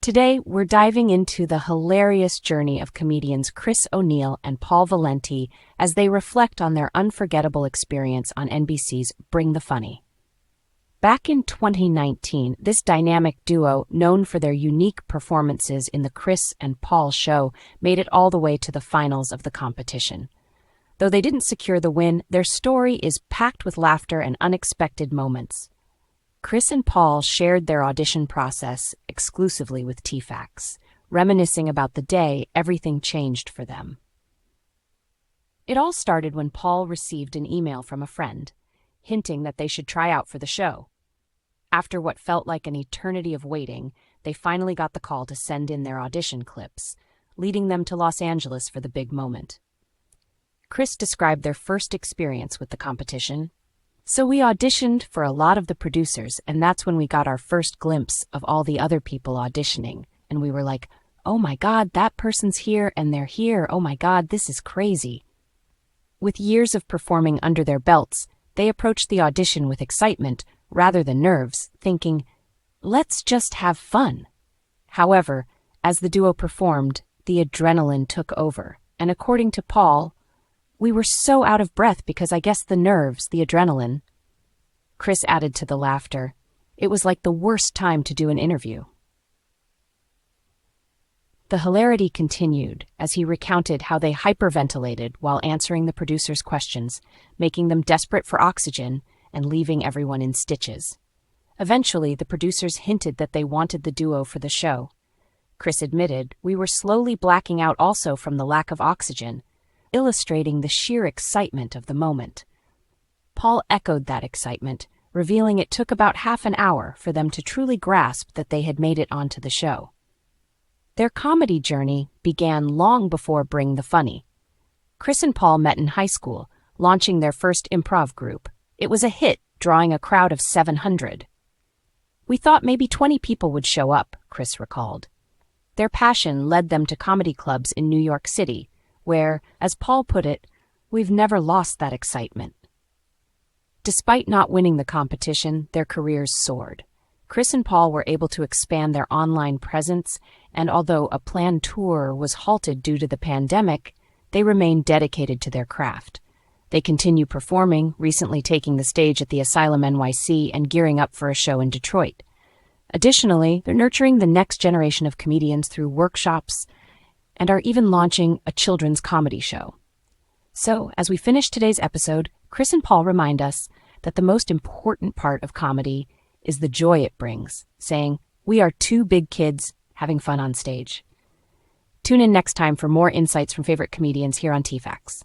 Today, we're diving into the hilarious journey of comedians Chris O'Neill and Paul Valenti as they reflect on their unforgettable experience on NBC's Bring the Funny. Back in 2019, this dynamic duo, known for their unique performances in the Chris and Paul show, made it all the way to the finals of the competition. Though they didn't secure the win, their story is packed with laughter and unexpected moments. Chris and Paul shared their audition process exclusively with TFAX, reminiscing about the day everything changed for them. It all started when Paul received an email from a friend, hinting that they should try out for the show. After what felt like an eternity of waiting, they finally got the call to send in their audition clips, leading them to Los Angeles for the big moment. Chris described their first experience with the competition. "So we auditioned for a lot of the producers, and that's when we got our first glimpse of all the other people auditioning. And we were like, oh my God, that person's here and they're here. Oh my God, this is crazy." With years of performing under their belts, they approached the audition with excitement rather than nerves, thinking, let's just have fun. However, as the duo performed, the adrenaline took over, and according to Paul, "We were so out of breath because I guess the nerves, the adrenaline." Chris added to the laughter, "It was like the worst time to do an interview." The hilarity continued as he recounted how they hyperventilated while answering the producers' questions, making them desperate for oxygen and leaving everyone in stitches. Eventually, the producers hinted that they wanted the duo for the show. Chris admitted, "We were slowly blacking out also from the lack of oxygen," illustrating the sheer excitement of the moment. Paul echoed that excitement, revealing it took about half an hour for them to truly grasp that they had made it onto the show. Their comedy journey began long before Bring the Funny. Chris and Paul met in high school, launching their first improv group. It was a hit, drawing a crowd of 700. "We thought maybe 20 people would show up," Chris recalled. Their passion led them to comedy clubs in New York City, where, as Paul put it, "We've never lost that excitement." Despite not winning the competition, their careers soared. Chris and Paul were able to expand their online presence, and although a planned tour was halted due to the pandemic, they remained dedicated to their craft. They continue performing, recently taking the stage at the Asylum NYC and gearing up for a show in Detroit. Additionally, they're nurturing the next generation of comedians through workshops and are even launching a children's comedy show. So, as we finish today's episode, Chris and Paul remind us that the most important part of comedy is the joy it brings, saying, "We are two big kids having fun on stage." Tune in next time for more insights from favorite comedians here on TFAX.